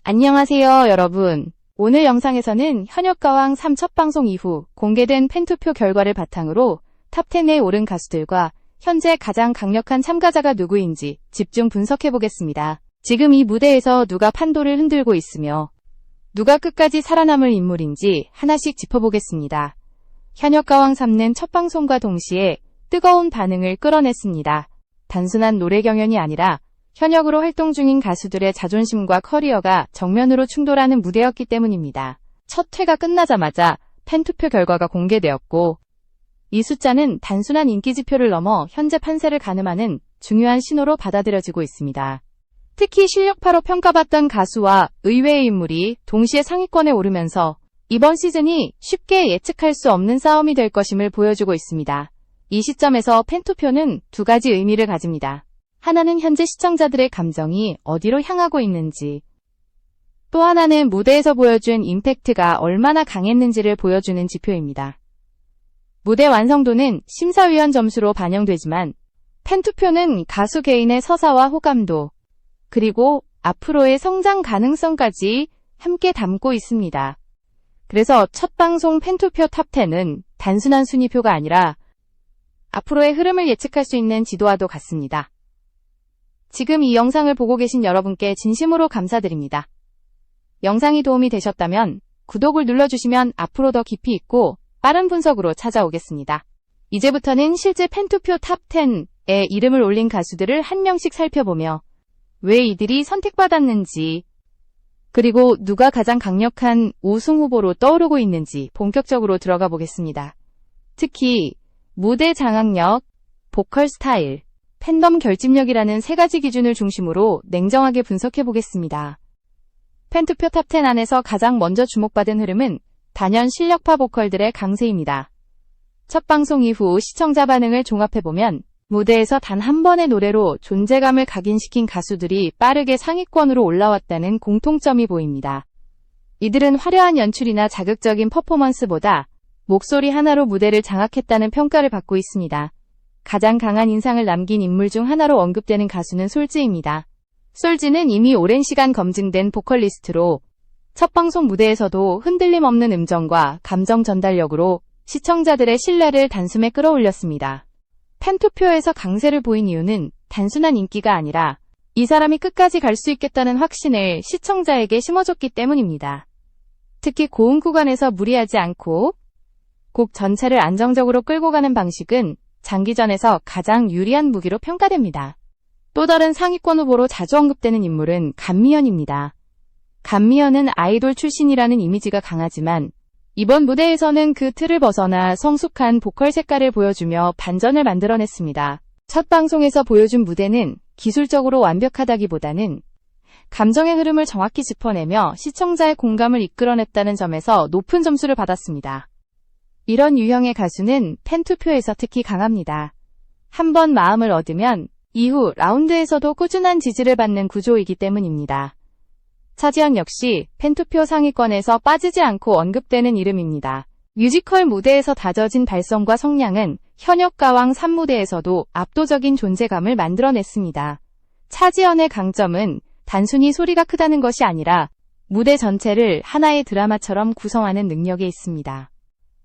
안녕하세요, 여러분. 오늘 영상에서는 현역가왕 3 첫 방송 이후 공개된 팬투표 결과를 바탕으로 탑10에 오른 가수들과 현재 가장 강력한 참가자가 누구인지 집중 분석해보겠습니다. 지금 이 무대에서 누가 판도를 흔들고 있으며 누가 끝까지 살아남을 인물인지 하나씩 짚어보겠습니다. 현역가왕 3는 첫 방송과 동시에 뜨거운 반응을 끌어냈습니다. 단순한 노래 경연이 아니라 현역으로 활동 중인 가수들의 자존심과 커리어가 정면으로 충돌하는 무대였기 때문입니다. 첫 회가 끝나자마자 팬투표 결과가 공개되었고, 이 숫자는 단순한 인기지표를 넘어 현재 판세를 가늠하는 중요한 신호로 받아들여지고 있습니다. 특히 실력파로 평가받던 가수와 의외의 인물이 동시에 상위권에 오르면서 이번 시즌이 쉽게 예측할 수 없는 싸움이 될 것임을 보여주고 있습니다. 이 시점에서 팬투표는 두 가지 의미를 가집니다. 하나는 현재 시청자들의 감정이 어디로 향하고 있는지, 또 하나는 무대에서 보여준 임팩트가 얼마나 강했는지를 보여주는 지표입니다. 무대 완성도는 심사위원 점수로 반영되지만 팬투표는 가수 개인의 서사와 호감도, 그리고 앞으로의 성장 가능성까지 함께 담고 있습니다. 그래서 첫 방송 팬투표 탑10은 단순한 순위표가 아니라 앞으로의 흐름을 예측할 수 있는 지도와도 같습니다. 지금 이 영상을 보고 계신 여러분께 진심으로 감사드립니다. 영상이 도움이 되셨다면 구독을 눌러주시면 앞으로 더 깊이 있고 빠른 분석으로 찾아오겠습니다. 이제부터는 실제 팬투표 탑10에 이름을 올린 가수들을 한 명씩 살펴보며 왜 이들이 선택받았는지, 그리고 누가 가장 강력한 우승 후보로 떠오르고 있는지 본격적으로 들어가 보겠습니다. 특히 무대 장악력, 보컬 스타일, 팬덤 결집력이라는 세 가지 기준을 중심으로 냉정하게 분석해 보겠습니다. 팬투표 탑10 안에서 가장 먼저 주목받은 흐름은 단연 실력파 보컬들의 강세입니다. 첫 방송 이후 시청자 반응을 종합해보면 무대에서 단 한 번의 노래로 존재감을 각인시킨 가수들이 빠르게 상위권으로 올라왔다는 공통점이 보입니다. 이들은 화려한 연출이나 자극적인 퍼포먼스보다 목소리 하나로 무대를 장악했다는 평가를 받고 있습니다. 가장 강한 인상을 남긴 인물 중 하나로 언급되는 가수는 솔지입니다. 솔지는 이미 오랜 시간 검증된 보컬리스트로 첫 방송 무대에서도 흔들림 없는 음정과 감정 전달력으로 시청자들의 신뢰를 단숨에 끌어올렸습니다. 팬투표에서 강세를 보인 이유는 단순한 인기가 아니라 이 사람이 끝까지 갈 수 있겠다는 확신을 시청자에게 심어줬기 때문입니다. 특히 고음 구간에서 무리하지 않고 곡 전체를 안정적으로 끌고 가는 방식은 장기전에서 가장 유리한 무기로 평가됩니다. 또 다른 상위권 후보로 자주 언급되는 인물은 감미연입니다. 감미연은 아이돌 출신이라는 이미지가 강하지만 이번 무대에서는 그 틀을 벗어나 성숙한 보컬 색깔을 보여주며 반전을 만들어냈습니다. 첫 방송에서 보여준 무대는 기술적으로 완벽하다기보다는 감정의 흐름을 정확히 짚어내며 시청자의 공감을 이끌어냈다는 점에서 높은 점수를 받았습니다. 이런 유형의 가수는 팬투표에서 특히 강합니다. 한 번 마음을 얻으면 이후 라운드에서도 꾸준한 지지를 받는 구조이기 때문입니다. 차지현 역시 팬투표 상위권에서 빠지지 않고 언급되는 이름입니다. 뮤지컬 무대에서 다져진 발성과 성량은 현역가왕 3 무대에서도 압도적인 존재감을 만들어냈습니다. 차지현의 강점은 단순히 소리가 크다는 것이 아니라 무대 전체를 하나의 드라마처럼 구성하는 능력에 있습니다.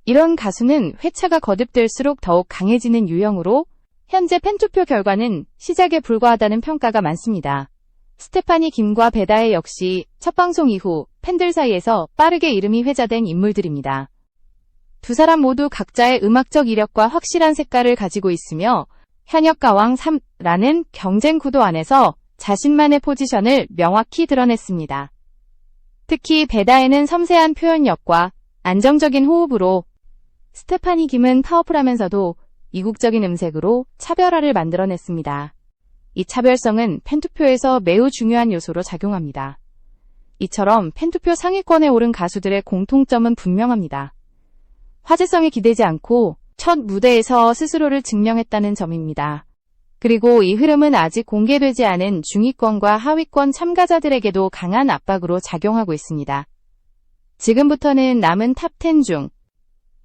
이런 가수는 회차가 거듭될수록 더욱 강해지는 유형으로 현재 팬투표 결과는 시작에 불과하다는 평가가 많습니다. 스테파니 김과 배다혜 역시 첫 방송 이후 팬들 사이에서 빠르게 이름이 회자된 인물들입니다. 두 사람 모두 각자의 음악적 이력과 확실한 색깔을 가지고 있으며 현역가왕 3라는 경쟁 구도 안에서 자신만의 포지션을 명확히 드러냈습니다. 특히 배다혜는 섬세한 표현력과 안정적인 호흡으로, 스테파니 김은 파워풀하면서도 이국적인 음색으로 차별화를 만들어냈습니다. 이 차별성은 팬투표에서 매우 중요한 요소로 작용합니다. 이처럼 팬투표 상위권에 오른 가수들의 공통점은 분명합니다. 화제성에 기대지 않고 첫 무대에서 스스로를 증명했다는 점입니다. 그리고 이 흐름은 아직 공개되지 않은 중위권과 하위권 참가자들에게도 강한 압박으로 작용하고 있습니다. 지금부터는 남은 탑10 중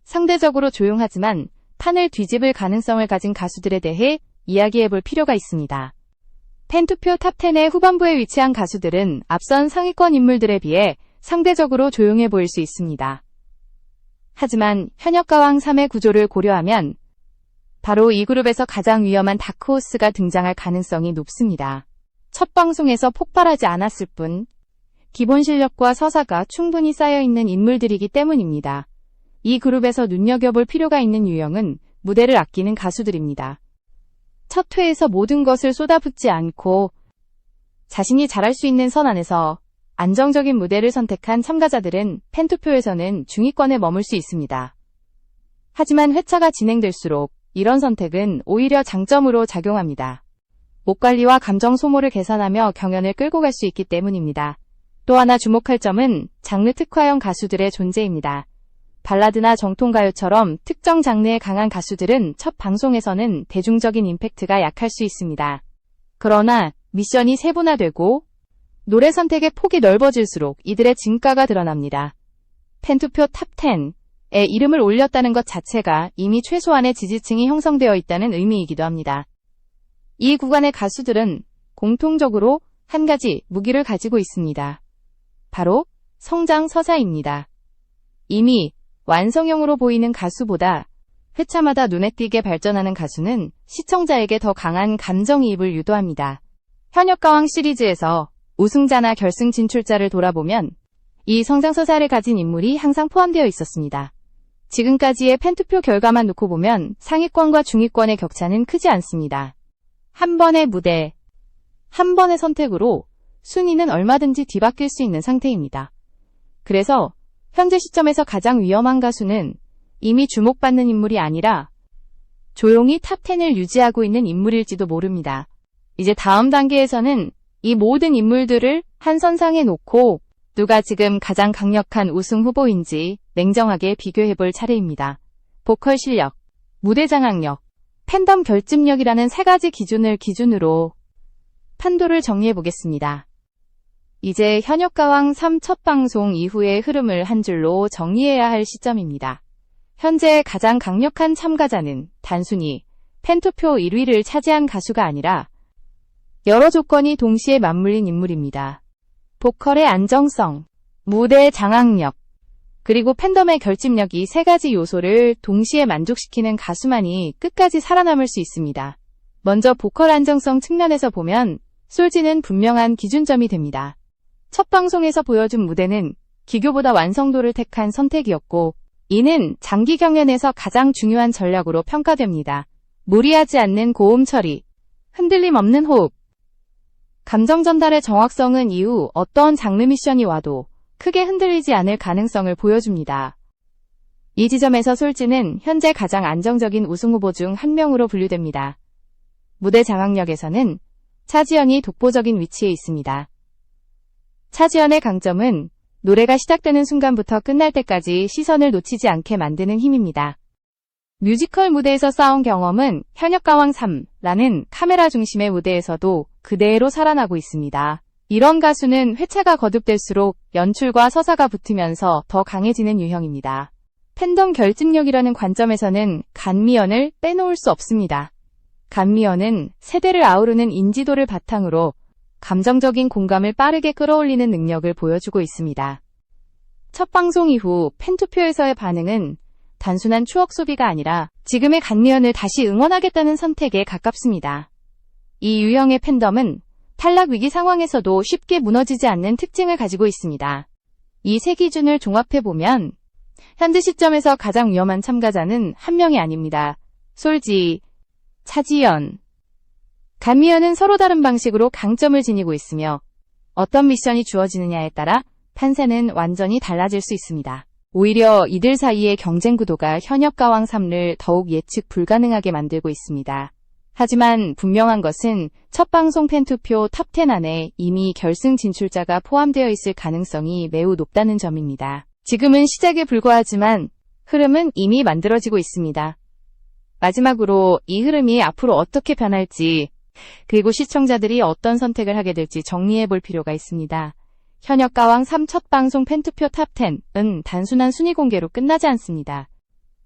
상대적으로 조용하지만 판을 뒤집을 가능성을 가진 가수들에 대해 이야기해볼 필요가 있습니다. 팬투표 탑10의 후반부에 위치한 가수들은 앞선 상위권 인물들에 비해 상대적으로 조용해 보일 수 있습니다. 하지만 현역가왕 3의 구조를 고려하면 바로 이 그룹에서 가장 위험한 다크호스가 등장할 가능성이 높습니다. 첫 방송에서 폭발하지 않았을 뿐 기본 실력과 서사가 충분히 쌓여있는 인물들이기 때문입니다. 이 그룹에서 눈여겨볼 필요가 있는 유형은 무대를 아끼는 가수들입니다. 첫 회에서 모든 것을 쏟아붓지 않고 자신이 잘할 수 있는 선 안에서 안정적인 무대를 선택한 참가자들은 팬투표에서는 중위권에 머물 수 있습니다. 하지만 회차가 진행될수록 이런 선택은 오히려 장점으로 작용합니다. 목 관리와 감정 소모를 계산하며 경연을 끌고 갈 수 있기 때문입니다. 또 하나 주목할 점은 장르 특화형 가수들의 존재입니다. 발라드나 정통가요처럼 특정 장르에 강한 가수들은 첫 방송에서는 대중적인 임팩트가 약할 수 있습니다. 그러나 미션이 세분화되고 노래 선택의 폭이 넓어질수록 이들의 진가가 드러납니다. 팬투표 탑10에 이름을 올렸다는 것 자체가 이미 최소한의 지지층이 형성되어 있다는 의미이기도 합니다. 이 구간의 가수들은 공통적으로 한 가지 무기를 가지고 있습니다. 바로 성장 서사입니다. 이미 완성형으로 보이는 가수보다 회차마다 눈에 띄게 발전하는 가수는 시청자에게 더 강한 감정이입을 유도합니다. 현역가왕 시리즈에서 우승자나 결승 진출자를 돌아보면 이 성장 서사를 가진 인물이 항상 포함되어 있었습니다. 지금까지의 팬투표 결과만 놓고 보면 상위권과 중위권의 격차는 크지 않습니다. 한 번의 무대, 한 번의 선택으로 순위는 얼마든지 뒤바뀔 수 있는 상태입니다. 그래서 현재 시점에서 가장 위험한 가수는 이미 주목받는 인물이 아니라 조용히 탑10을 유지하고 있는 인물일지도 모릅니다. 이제 다음 단계에서는 이 모든 인물들을 한 선상에 놓고 누가 지금 가장 강력한 우승 후보인지 냉정하게 비교해볼 차례입니다. 보컬 실력, 무대 장악력, 팬덤 결집력이라는 세 가지 기준을 기준으로 판도를 정리해보겠습니다. 이제 현역가왕 3 첫 방송 이후의 흐름을 한 줄로 정리해야 할 시점입니다. 현재 가장 강력한 참가자는 단순히 팬투표 1위를 차지한 가수가 아니라 여러 조건이 동시에 맞물린 인물입니다. 보컬의 안정성, 무대의 장악력, 그리고 팬덤의 결집력 이 세 가지 요소를 동시에 만족시키는 가수만이 끝까지 살아남을 수 있습니다. 먼저 보컬 안정성 측면에서 보면 솔지는 분명한 기준점이 됩니다. 첫 방송에서 보여준 무대는 기교보다 완성도를 택한 선택이었고 이는 장기 경연에서 가장 중요한 전략으로 평가됩니다. 무리하지 않는 고음 처리, 흔들림 없는 호흡, 감정 전달의 정확성은 이후 어떤 장르 미션이 와도 크게 흔들리지 않을 가능성을 보여줍니다. 이 지점에서 솔지는 현재 가장 안정적인 우승 후보 중 한 명으로 분류됩니다. 무대 장악력에서는 차지연이 독보적인 위치에 있습니다. 차지연의 강점은 노래가 시작되는 순간부터 끝날 때까지 시선을 놓치지 않게 만드는 힘입니다. 뮤지컬 무대에서 쌓은 경험은 현역가왕 3라는 카메라 중심의 무대에서도 그대로 살아나고 있습니다. 이런 가수는 회차가 거듭될수록 연출과 서사가 붙으면서 더 강해지는 유형입니다. 팬덤 결집력이라는 관점에서는 간미연을 빼놓을 수 없습니다. 간미연은 세대를 아우르는 인지도를 바탕으로 감정적인 공감을 빠르게 끌어올리는 능력을 보여주고 있습니다. 첫 방송 이후 팬투표에서의 반응은 단순한 추억 소비가 아니라 지금의 간미연을 다시 응원하겠다는 선택에 가깝습니다. 이 유형의 팬덤은 탈락 위기 상황에서도 쉽게 무너지지 않는 특징을 가지고 있습니다. 이 세 기준을 종합해보면 현재 시점에서 가장 위험한 참가자는 한 명이 아닙니다. 솔지, 차지연, 간미연은 서로 다른 방식으로 강점을 지니고 있으며 어떤 미션이 주어지느냐에 따라 판세는 완전히 달라질 수 있습니다. 오히려 이들 사이의 경쟁 구도가 현역가왕 3를 더욱 예측 불가능하게 만들고 있습니다. 하지만 분명한 것은 첫 방송 팬투표 탑10 안에 이미 결승 진출자가 포함되어 있을 가능성이 매우 높다는 점입니다. 지금은 시작에 불과하지만 흐름은 이미 만들어지고 있습니다. 마지막으로 이 흐름이 앞으로 어떻게 변할지 그리고 시청자들이 어떤 선택을 하게 될지 정리해 볼 필요가 있습니다. 현역가왕 3 첫 방송 팬투표 탑10은 단순한 순위 공개로 끝나지 않습니다.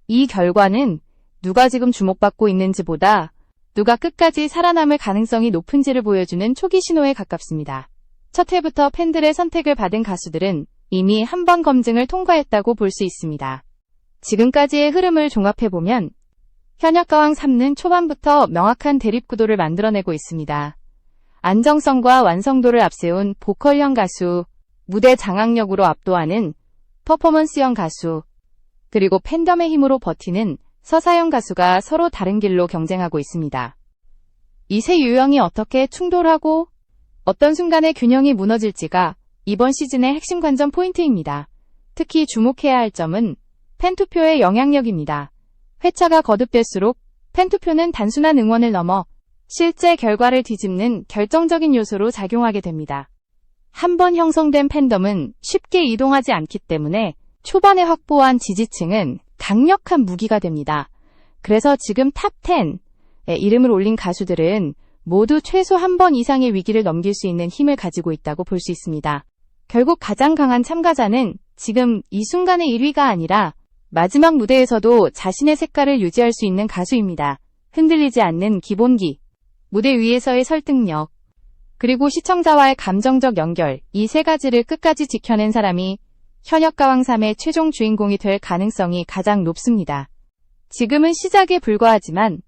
이 결과는 누가 지금 주목받고 있는지보다 누가 끝까지 살아남을 가능성이 높은지를 보여주는 초기 신호에 가깝습니다. 첫 회부터 팬들의 선택을 받은 가수들은 이미 한 번 검증을 통과했다고 볼 수 있습니다. 지금까지의 흐름을 종합해보면 현역가왕 3는 초반부터 명확한 대립구도를 만들어내고 있습니다. 안정성과 완성도를 앞세운 보컬형 가수, 무대 장악력으로 압도하는 퍼포먼스형 가수, 그리고 팬덤의 힘으로 버티는 서사형 가수가 서로 다른 길로 경쟁하고 있습니다. 이 세 유형이 어떻게 충돌하고 어떤 순간에 균형이 무너질지가 이번 시즌의 핵심 관전 포인트입니다. 특히 주목해야 할 점은 팬투표의 영향력입니다. 회차가 거듭될수록 팬투표는 단순한 응원을 넘어 실제 결과를 뒤집는 결정적인 요소로 작용하게 됩니다. 한 번 형성된 팬덤은 쉽게 이동하지 않기 때문에 초반에 확보한 지지층은 강력한 무기가 됩니다. 그래서 지금 탑10에 이름을 올린 가수들은 모두 최소 한 번 이상의 위기를 넘길 수 있는 힘을 가지고 있다고 볼 수 있습니다. 결국 가장 강한 참가자는 지금 이 순간의 1위가 아니라 마지막 무대에서도 자신의 색깔을 유지할 수 있는 가수입니다. 흔들리지 않는 기본기, 무대 위에서의 설득력, 그리고 시청자와의 감정적 연결, 이 세 가지를 끝까지 지켜낸 사람이 현역가왕 3의 최종 주인공이 될 가능성이 가장 높습니다. 지금은 시작에 불과하지만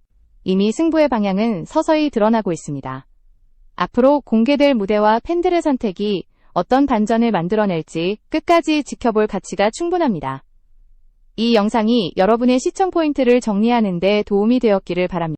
이미 승부의 방향은 서서히 드러나고 있습니다. 앞으로 공개될 무대와 팬들의 선택이 어떤 반전을 만들어낼지 끝까지 지켜볼 가치가 충분합니다. 이 영상이 여러분의 시청 포인트를 정리하는 데 도움이 되었기를 바랍니다.